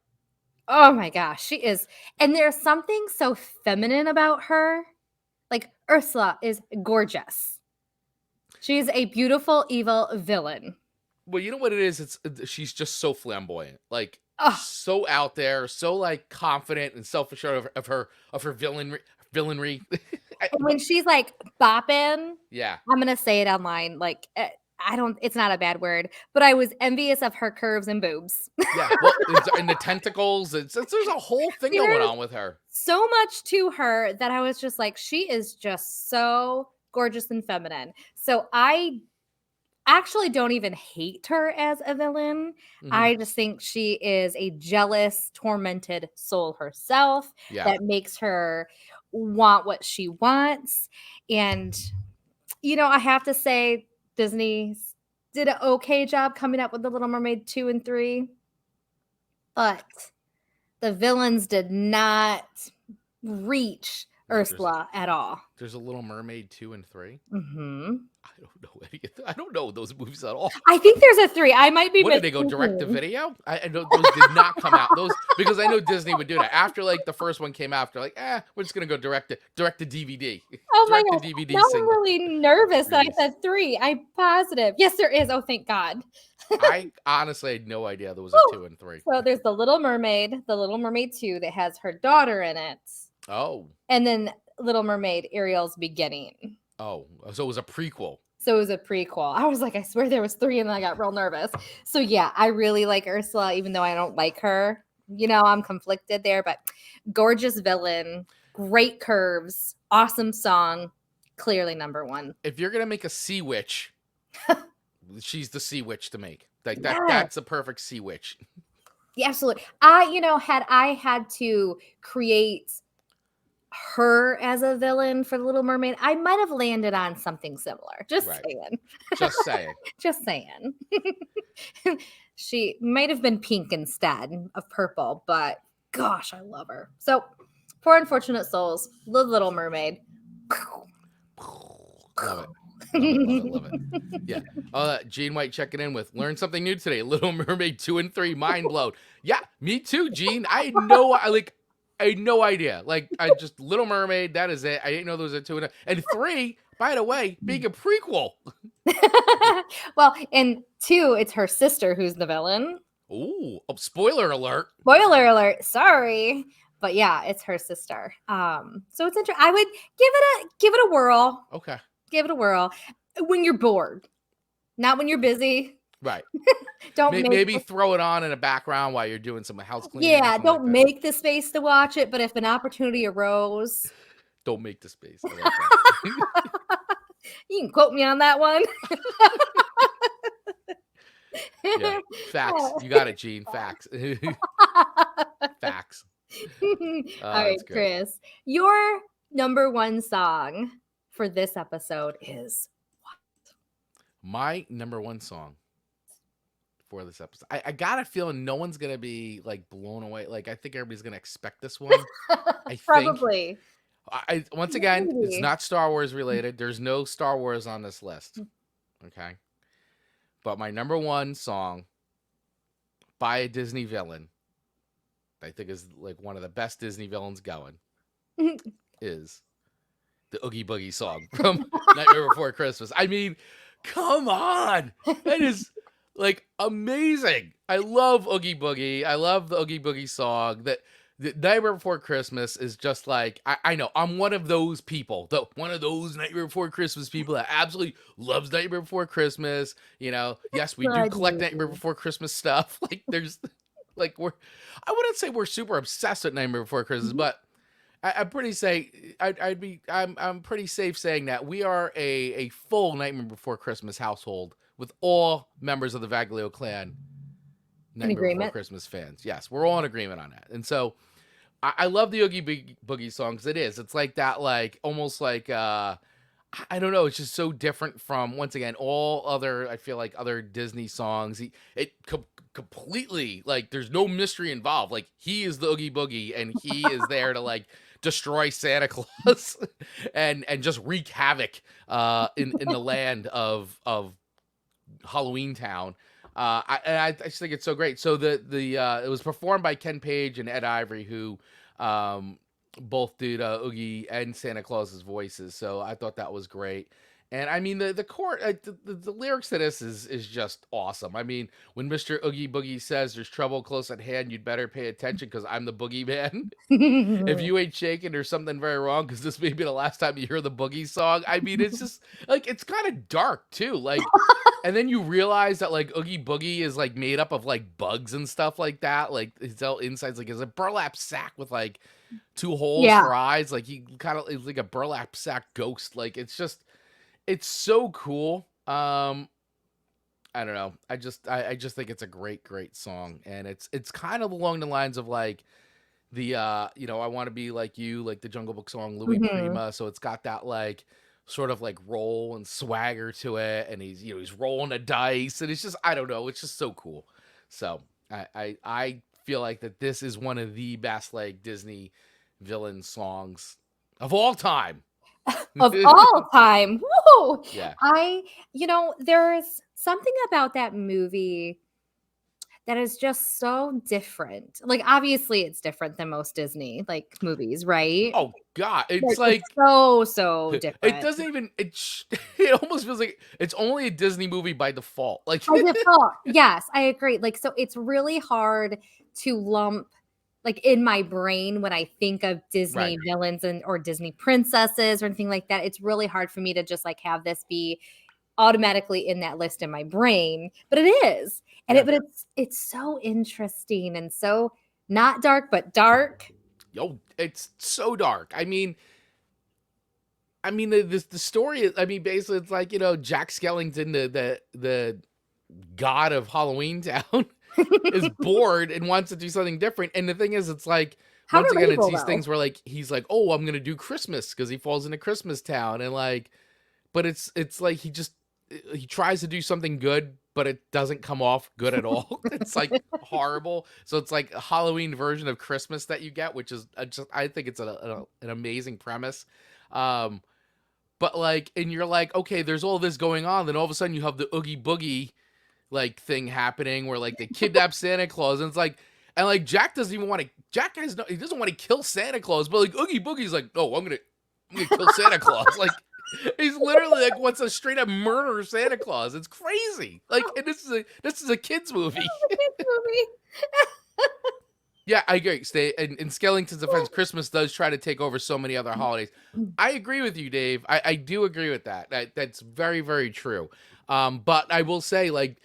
Speaker 2: oh my gosh, she is. And there's something so feminine about her. Like Ursula is gorgeous. She's a beautiful, evil villain.
Speaker 1: Well, you know what it is? She's just so flamboyant, like
Speaker 2: Oh,
Speaker 1: so out there, so like confident and self assured of her villainry.
Speaker 2: and when she's, like, bopping,
Speaker 1: Yeah,
Speaker 2: I'm gonna say it online, like, I don't it's not a bad word, but I was envious of her curves and boobs.
Speaker 1: yeah. Well, and the tentacles. There's a whole thing going
Speaker 2: There's
Speaker 1: on with her.
Speaker 2: so much to her that I was just like, she is just so gorgeous and feminine. So I actually don't even hate her as a villain.
Speaker 1: Hmm.
Speaker 2: I just think she is a jealous, tormented soul herself
Speaker 1: Yeah,
Speaker 2: that makes her want what she wants. And, I have to say, Disney did an okay job coming up with The Little Mermaid 2 and 3, but the villains did not reach
Speaker 1: wait.
Speaker 2: Ursula at all.
Speaker 1: There's a Little Mermaid 2 and 3.
Speaker 2: Mhm.
Speaker 1: I don't know I don't know those movies at all.
Speaker 2: I think there's a 3. I might be
Speaker 1: What did they go direct to
Speaker 2: mistaken.
Speaker 1: video? I know those did not come out. Those because I know Disney would do that after like the first one came out. They're like, we're just gonna go direct to DVD,
Speaker 2: Oh my
Speaker 1: direct to
Speaker 2: gosh. Now
Speaker 1: DVD
Speaker 2: I'm
Speaker 1: single
Speaker 2: really nervous that I
Speaker 1: release.
Speaker 2: said 3. I'm positive. Yes, there is. Oh, thank God.
Speaker 1: I honestly had no idea there was a
Speaker 2: Woo.
Speaker 1: 2 and 3.
Speaker 2: So there's The Little Mermaid 2 that has her daughter in it,
Speaker 1: Oh,
Speaker 2: and then Little Mermaid Ariel's beginning.
Speaker 1: oh, so it was a prequel.
Speaker 2: So it was a prequel. I was like, I swear there was 3, and then I got real nervous. So yeah, I really like Ursula, even though I don't like her. I'm conflicted there, but gorgeous villain, great curves, awesome song, clearly number one.
Speaker 1: If you're gonna make a sea witch, she's the sea witch to make. Like that.
Speaker 2: Yes.
Speaker 1: That's a perfect sea witch.
Speaker 2: Yeah, absolutely. Had I had to create her as a villain for the Little Mermaid, I might have landed on something similar. Just
Speaker 1: Right.
Speaker 2: saying.
Speaker 1: Just saying.
Speaker 2: Just saying. She might have been pink instead of purple, but gosh, I love her. So, Poor Unfortunate Souls, The Little Mermaid.
Speaker 1: Love it. Love it. Love it. Love it. Yeah. Gene White checking in with learn something new today. Little Mermaid 2 and 3, mind blown. Yeah, me too, Gene. I had no idea. Like I just Little Mermaid, that is it. I didn't know there was a 2 and 3, by the way, being a prequel.
Speaker 2: Well, in 2, it's her sister who's the villain.
Speaker 1: Ooh, oh, spoiler alert.
Speaker 2: Spoiler alert, sorry. But yeah, it's her sister. So it's interesting. I would give it a whirl.
Speaker 1: Okay.
Speaker 2: Give it a whirl when you're bored, not when you're busy.
Speaker 1: Right.
Speaker 2: Don't make
Speaker 1: Maybe throw it on in the background while you're doing some house cleaning or
Speaker 2: yeah,
Speaker 1: something like
Speaker 2: don't
Speaker 1: that.
Speaker 2: make the space to watch it, but if an opportunity arose,
Speaker 1: Don't make the space. I like that.
Speaker 2: you can quote me on that one.
Speaker 1: Yeah. Facts. You got it, Gene. Facts. Facts.
Speaker 2: All right,
Speaker 1: That's good.
Speaker 2: Chris, your number one song for this episode is
Speaker 1: My number one song for this episode. I got a feeling no one's gonna be like blown away. Like I think everybody's gonna expect this one. I think.
Speaker 2: probably.
Speaker 1: Once again, it's
Speaker 2: Maybe.
Speaker 1: not Star Wars related. There's no Star Wars on this list. Okay. But my number one song by a Disney villain, I think is like one of the best Disney villains going, is the Oogie Boogie song from Nightmare Before Christmas. I mean, come on. That is like amazing. I love Oogie Boogie. I love the Oogie Boogie song. The Nightmare Before Christmas is just like I know I'm one of those people, though one of those Nightmare Before Christmas people that absolutely loves Nightmare Before Christmas. Yes, we do
Speaker 2: God,
Speaker 1: collect
Speaker 2: you.
Speaker 1: Nightmare Before Christmas stuff. Like there's like I wouldn't say we're super obsessed with Nightmare Before Christmas, but I'm pretty I'm pretty safe saying that we are a full Nightmare Before Christmas household with all members of the Vaglio clan
Speaker 2: In
Speaker 1: Nightmare Before
Speaker 2: agreement.
Speaker 1: Christmas fans. Yes, we're all in agreement on that. And so I love the Oogie Boogie songs. It's like that, like almost like I don't know. It's just so different from once again all other. I feel like other Disney songs. Completely like there's no mystery involved. Like he is the Oogie Boogie, and he is there to like destroy Santa Claus and just wreak havoc in the land of Halloween Town. I just think it's so great. So it was performed by Ken Page and Ed Ivory, who both did Oogie and Santa Claus's voices. So I thought that was great. And I mean the core the lyrics to this is just awesome. I mean, when Mr. Oogie Boogie says there's trouble close at hand, you'd better pay attention because I'm the boogeyman. If you ain't shaking, there's something very wrong because this may be the last time you hear the boogie song. I mean, it's just like it's kind of dark too. Like, and then you realize that like Oogie Boogie is like made up of like bugs and stuff like that. Like his whole insides like is a burlap sack with like two holes
Speaker 2: Yeah.
Speaker 1: for eyes. Like he kind of is like a burlap sack ghost. Like it's so cool. I don't know. I just think it's a great song, and it's kind of along the lines of like the I want to be like you, like the Jungle Book song Louis
Speaker 2: Mhm.
Speaker 1: Prima. So it's got that like sort of like roll and swagger to it, and he's rolling the dice, and it's just I don't know, it's just so cool. So I feel like that this is one of the best like Disney villain songs of all time.
Speaker 2: Of all time. Woo!
Speaker 1: Yeah.
Speaker 2: There's something about that movie that is just so different. Like, obviously, it's different than most Disney, like, movies, right?
Speaker 1: Oh God, it's
Speaker 2: Like, it's
Speaker 1: like
Speaker 2: so
Speaker 1: it
Speaker 2: different.
Speaker 1: doesn't even it almost feels like it's only a Disney movie by default. Like
Speaker 2: By default, yes, I agree. Like, so it's really hard to lump like in my brain when I think of
Speaker 1: right.
Speaker 2: Disney villains and or Disney princesses or anything like that. It's really hard for me to just like have this be automatically in that list in my brain, but it is. And
Speaker 1: Yeah.
Speaker 2: but it's so interesting and so not dark but dark.
Speaker 1: Yo, it's so dark. I mean the story is I mean basically it's like, Jack Skellington the god of Halloween Town is bored and wants to do something different. And the thing is it's like
Speaker 2: How
Speaker 1: once again it's
Speaker 2: relatable
Speaker 1: these
Speaker 2: though.
Speaker 1: things where like he's like, "Oh, I'm going to do Christmas" because he falls into Christmas Town and like but it's like he tries to do something good, but it doesn't come off good at all. It's like horrible. So it's like a Halloween version of Christmas that you get, which is just I think it's an amazing premise. Um, but like, and you're like, okay, there's all this going on. Then all of a sudden you have the Oogie Boogie like thing happening where like they kidnap Santa Claus, and it's like. And like Jack doesn't even want to. Jack has no. He doesn't want to kill Santa Claus, but like Oogie Boogie's like, no, I'm gonna kill Santa Claus. Like he's literally like wants to straight up murder Santa Claus. It's crazy. Like, and this is a kids movie.
Speaker 2: Kids movie.
Speaker 1: Yeah, I agree. Stay in Skellington's defense, Christmas does try to take over so many other holidays. I agree with you, Dave. I do agree with that. That's very, very true. But I will say, like,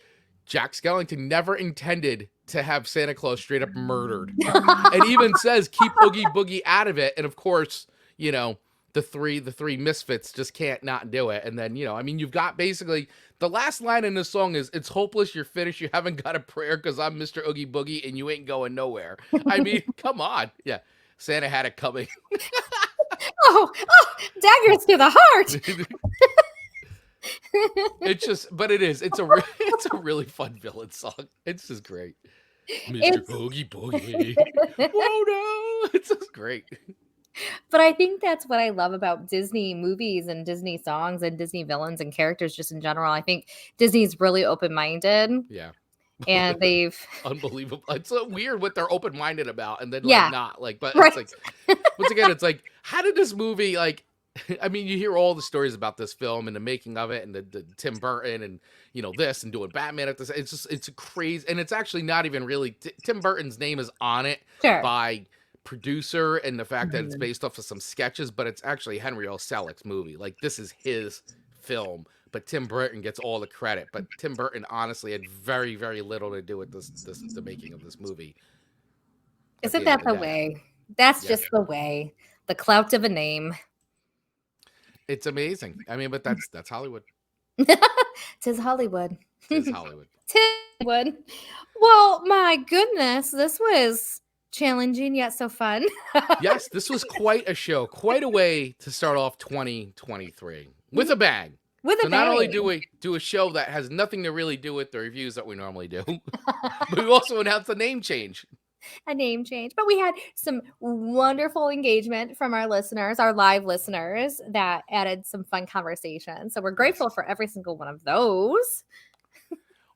Speaker 1: Jack Skellington never intended to have Santa Claus straight up murdered. And even says keep Oogie Boogie out of it. And of course, you know, the three misfits just can't not do it. And then, I mean, you've got basically the last line in the song is it's hopeless, you're finished, you haven't got a prayer because I'm Mr. Oogie Boogie and you ain't going nowhere. I mean, come on. Yeah. Santa had it coming.
Speaker 2: Oh, daggers to the heart.
Speaker 1: It's just, but it is. It's a really fun villain song. It's just great. Mr.
Speaker 2: It's
Speaker 1: Oogie Boogie. Whoa, no. It's just great.
Speaker 2: But I think that's what I love about Disney movies and Disney songs and Disney villains and characters just in general. I think Disney's really open-minded
Speaker 1: Yeah.
Speaker 2: and they've
Speaker 1: Unbelievable. It's so weird what they're open minded about and then like
Speaker 2: yeah,
Speaker 1: not like, but it's
Speaker 2: right.
Speaker 1: like, once again, it's like, how did this movie like? I mean, you hear all the stories about this film and the making of it, and the Tim Burton and this and doing Batman at this. It's crazy, and it's actually not even really Tim Burton's name is on it
Speaker 2: Sure.
Speaker 1: by producer and the fact that it's
Speaker 2: Mhm.
Speaker 1: based off of some sketches, but it's actually Henry L. Selick's movie. Like this is his film, but Tim Burton gets all the credit. But Tim Burton honestly had very, very little to do with the making of this movie at the
Speaker 2: Isn't
Speaker 1: end of
Speaker 2: that
Speaker 1: the
Speaker 2: the
Speaker 1: day.
Speaker 2: way? That's
Speaker 1: Yeah.
Speaker 2: just the way. The clout of a name.
Speaker 1: It's amazing. I mean, but that's Hollywood.
Speaker 2: Tis Hollywood.
Speaker 1: Tis Hollywood.
Speaker 2: Tis Hollywood. Well, my goodness, this was challenging yet so fun.
Speaker 1: Yes, this was quite a show, quite a way to start off 2023 with a bang.
Speaker 2: With
Speaker 1: So
Speaker 2: a
Speaker 1: not only
Speaker 2: bang.
Speaker 1: do we do a show that has nothing to really do with the reviews that we normally do, but we also announced a name change.
Speaker 2: A name change. But we had some wonderful engagement from our listeners, our live listeners, that added some fun conversation. So we're
Speaker 1: Yes.
Speaker 2: grateful for every single one of those.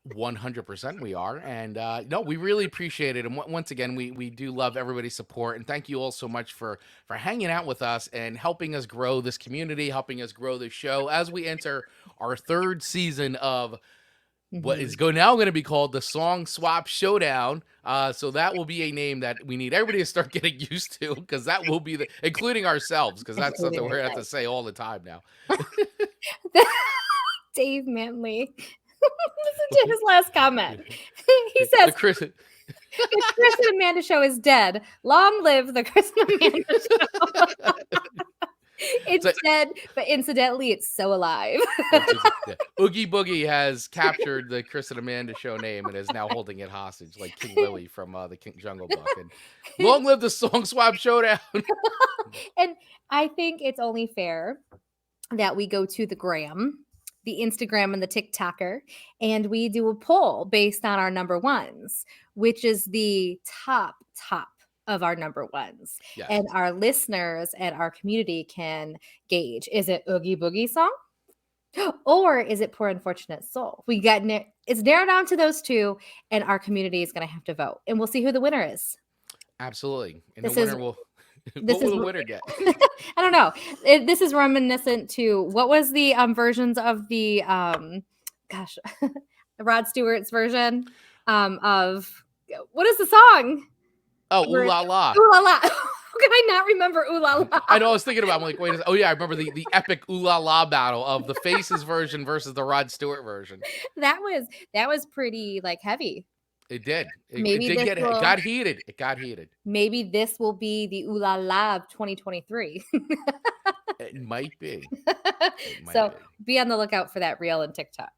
Speaker 1: 100% we are. And no, we really appreciate it. And once again, we do love everybody's support. And thank you all so much for hanging out with us and helping us grow this community, helping us grow the show as we enter our third season of what is now going to be called the Song Swap Showdown. So that will be a name that we need everybody to start getting used to, because that will be including ourselves, because that's something we're going to have to say all the time now.
Speaker 2: Dave Manley. Listen to his last comment. He says, the Chris and Amanda show is dead. Long live the Chris and Amanda show. It's dead, but incidentally, it's so alive.
Speaker 1: Oogie Boogie has captured the Chris and Amanda show name and is now holding it hostage, like King Louie from the King Jungle Book. And long live the Song Swap Showdown.
Speaker 2: And I think it's only fair that we go to the gram, the Instagram, and the TikToker, and we do a poll based on our number ones, which is the top of our number ones. Yes. And our listeners and our community can gauge, is it Oogie Boogie song or is it Poor Unfortunate Soul? We got it's narrowed down to those two, and our community is going to have to vote, and we'll see who the winner is.
Speaker 1: Absolutely. And the winner will what will the winner get?
Speaker 2: I don't know. This is reminiscent to what was the versions of the Rod Stewart's version of what is the song?
Speaker 1: Oh, Ooh La La.
Speaker 2: Ooh La La. How can I not remember Ooh La La?
Speaker 1: I know, I was thinking about it. I'm like, wait, oh yeah, I remember the epic Ooh La La battle of the Faces version versus the Rod Stewart version.
Speaker 2: That was pretty like heavy.
Speaker 1: It did. It got heated. It got heated.
Speaker 2: Maybe this will be the Ooh La La of 2023.
Speaker 1: It might be.
Speaker 2: Be on the lookout for that reel and TikTok.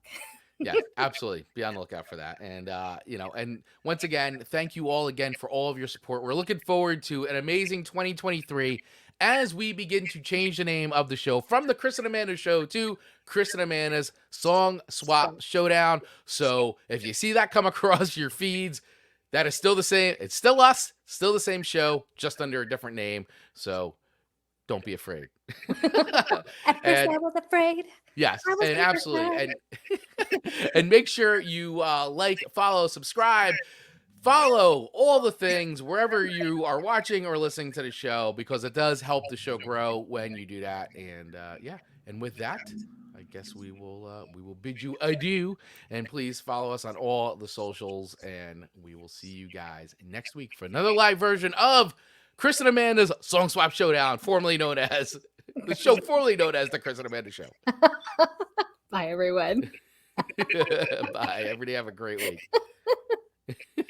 Speaker 1: Yeah, absolutely. Be on the lookout for that. And, and once again, thank you all again for all of your support. We're looking forward to an amazing 2023 as we begin to change the name of the show from the Chris and Amanda Show to Chris and Amanda's Song Swap Showdown. So if you see that come across your feeds, that is still the same. It's still us, still the same show, just under a different name. So don't be afraid.
Speaker 2: At first I was afraid.
Speaker 1: Yes, and absolutely. And make sure you like, follow, subscribe, follow all the things wherever you are watching or listening to the show, because it does help the show grow when you do that. And and with that, I guess we will bid you adieu, and please follow us on all the socials, and we will see you guys next week for another live version of Chris and Amanda's Song Swap Showdown, formerly known as the show formerly known as the Chris and Amanda Show.
Speaker 2: Bye, everyone.
Speaker 1: Bye. Everybody have a great week.